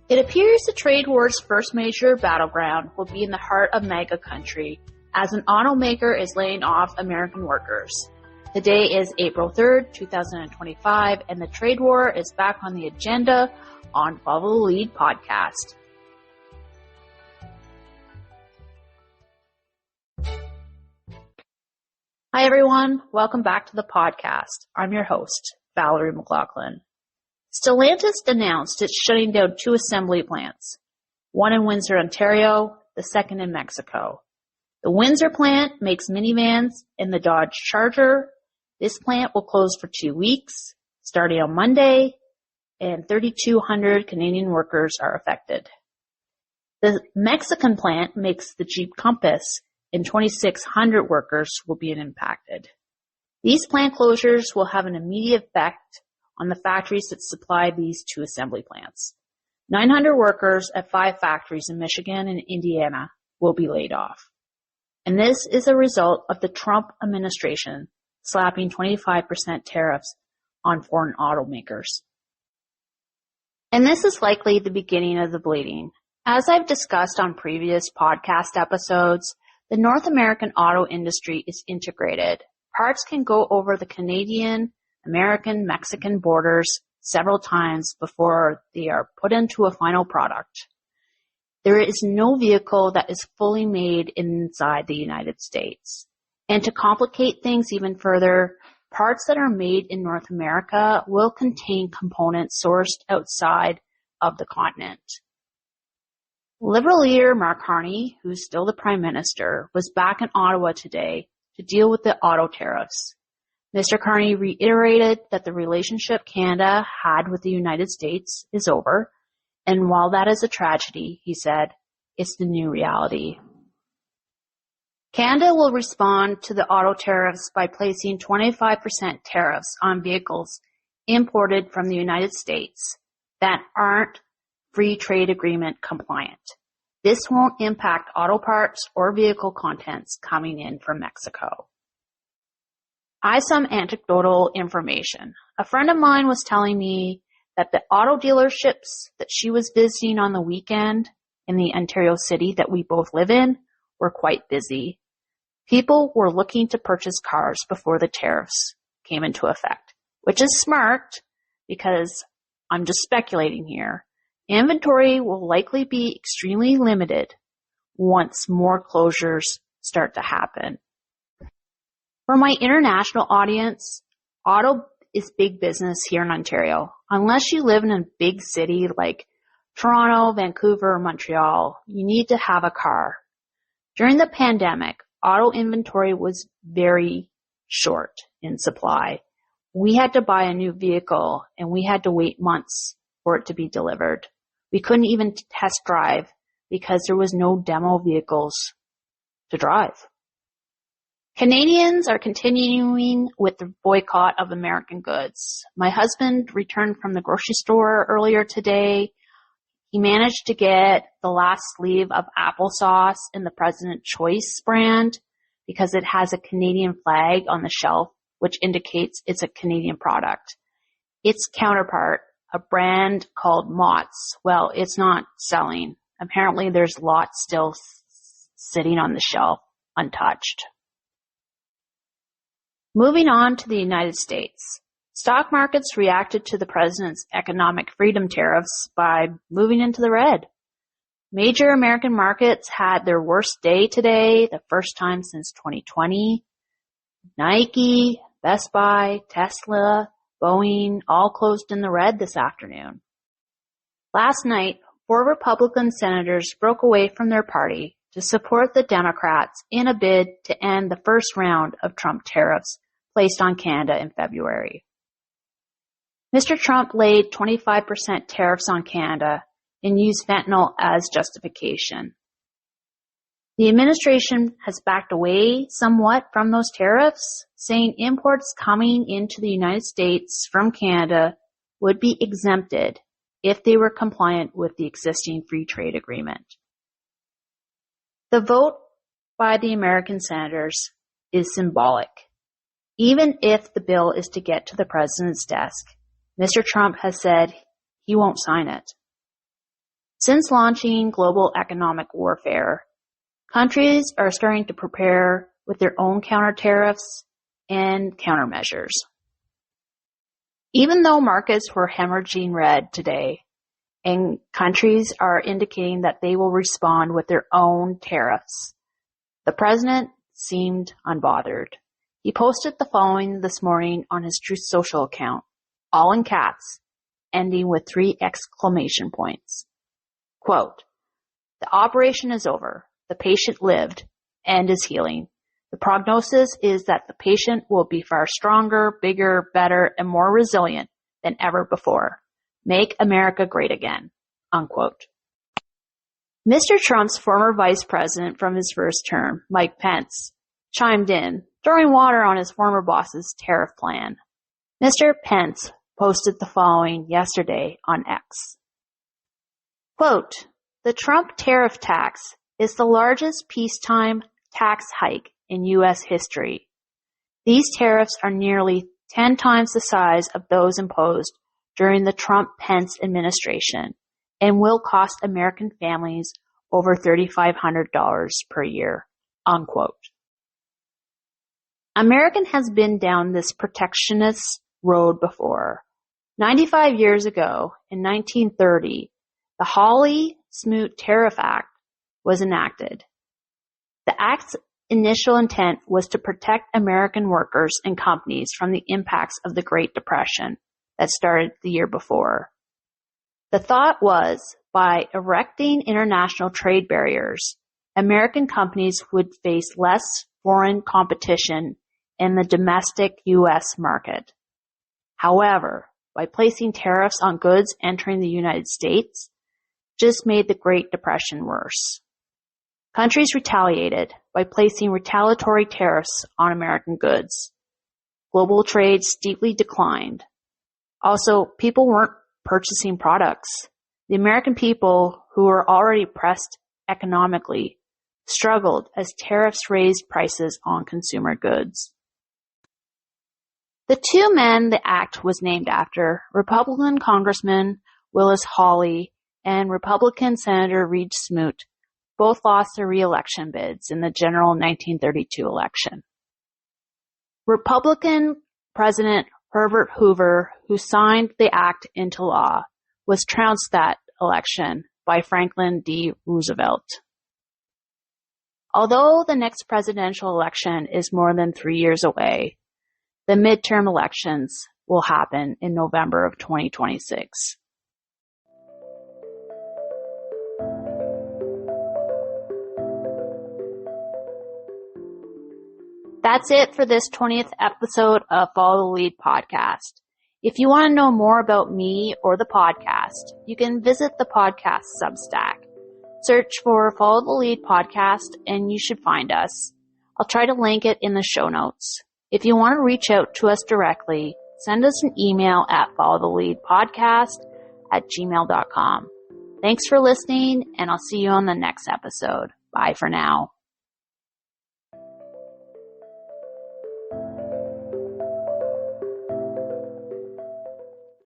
It appears the trade war's first major battleground will be in the heart of MAGA country, as an automaker is laying off American workers. Today is April 3rd, 2025, and the trade war is back on the agenda on Follow the Lead podcast. Hi everyone, welcome back to the podcast. I'm your host, Valerie McLaughlin. Stellantis announced it's shutting down 2 assembly plants, one in Windsor, Ontario, the second in Mexico. The Windsor plant makes minivans and the Dodge Charger. This plant will close for 2 weeks, starting on Monday, and 3,200 Canadian workers are affected. The Mexican plant makes the Jeep Compass, and 2,600 workers will be impacted. These plant closures will have an immediate effect on the factories that supply these 2 assembly plants. 900 workers at 5 factories in Michigan and Indiana will be laid off. And this is a result of the Trump administration slapping 25% tariffs on foreign automakers. And this is likely the beginning of the bleeding. As I've discussed on previous podcast episodes, the North American auto industry is integrated. Parts can go over the Canadian, American, Mexican borders several times before they are put into a final product. There is no vehicle that is fully made inside the United States. And to complicate things even further, parts that are made in North America will contain components sourced outside of the continent. Liberal leader Mark Carney, who's still the Prime Minister, was back in Ottawa today to deal with the auto tariffs. Mr. Carney reiterated that the relationship Canada had with the United States is over, and while that is a tragedy, he said, it's the new reality. Canada will respond to the auto tariffs by placing 25% tariffs on vehicles imported from the United States that aren't free trade agreement compliant. This won't impact auto parts or vehicle contents coming in from Mexico. I have some anecdotal information. A friend of mine was telling me that the auto dealerships that she was visiting on the weekend in the Ontario city that we both live in were quite busy. People were looking to purchase cars before the tariffs came into effect, which is smart because I'm just speculating here. Inventory will likely be extremely limited once more closures start to happen. For my international audience, auto is big business here in Ontario. Unless you live in a big city like Toronto, Vancouver, or Montreal, you need to have a car. During the pandemic, auto inventory was very short in supply. We had to buy a new vehicle and we had to wait months for it to be delivered. We couldn't even test drive because there was no demo vehicles to drive. Canadians are continuing with the boycott of American goods. My husband returned from the grocery store earlier today. He managed to get the last sleeve of applesauce in the President Choice brand because it has a Canadian flag on the shelf, which indicates it's a Canadian product. Its counterpart, a brand called Mott's, well, it's not selling. Apparently there's lots still sitting on the shelf untouched. Moving on to the United States. Stock markets reacted to the president's economic freedom tariffs by moving into the red. Major American markets had their worst day today, the first time since 2020. Nike, Best Buy, Tesla, Boeing all closed in the red this afternoon. Last night, 4 Republican senators broke away from their party to support the Democrats in a bid to end the first round of Trump tariffs placed on Canada in February. Mr. Trump laid 25% tariffs on Canada and used fentanyl as justification. The administration has backed away somewhat from those tariffs, saying imports coming into the United States from Canada would be exempted if they were compliant with the existing free trade agreement. The vote by the American senators is symbolic. Even if the bill is to get to the president's desk, Mr. Trump has said he won't sign it. Since launching global economic warfare, countries are starting to prepare with their own counter tariffs and countermeasures. Even though markets were hemorrhaging red today, and countries are indicating that they will respond with their own tariffs, the president seemed unbothered. He posted the following this morning on his Truth Social account, all in caps, ending with 3 exclamation points. Quote, "The operation is over. The patient lived and is healing. The prognosis is that the patient will be far stronger, bigger, better, and more resilient than ever before. Make America great again." Unquote. Mr. Trump's former vice president from his first term, Mike Pence, chimed in, throwing water on his former boss's tariff plan. Mr. Pence posted the following yesterday on X. Quote, "The Trump tariff tax is the largest peacetime tax hike in U.S. history. These tariffs are nearly 10 times the size of those imposed during the Trump-Pence administration and will cost American families over $3,500 per year." Unquote. America has been down this protectionist road before. 95 years ago, in 1930, the Hawley-Smoot Tariff Act was enacted. The act's initial intent was to protect American workers and companies from the impacts of the Great Depression that started the year before. The thought was, by erecting international trade barriers, American companies would face less foreign competition in the domestic U.S. market. However, by placing tariffs on goods entering the United States, just made the Great Depression worse. Countries retaliated by placing retaliatory tariffs on American goods. Global trade steeply declined. Also, people weren't purchasing products. The American people, who were already pressed economically, struggled as tariffs raised prices on consumer goods. The 2 men the act was named after, Republican Congressman Willis Hawley and Republican Senator Reed Smoot, both lost their re-election bids in the general 1932 election. Republican President Herbert Hoover, who signed the act into law, was trounced that election by Franklin D. Roosevelt. Although the next presidential election is more than 3 years away, the midterm elections will happen in November of 2026. That's it for this 20th episode of Follow the Lead podcast. If you want to know more about me or the podcast, you can visit the podcast Substack. Search for Follow the Lead podcast and you should find us. I'll try to link it in the show notes. If you want to reach out to us directly, send us an email at followtheleadpodcast@gmail.com. Thanks for listening, and I'll see you on the next episode. Bye for now.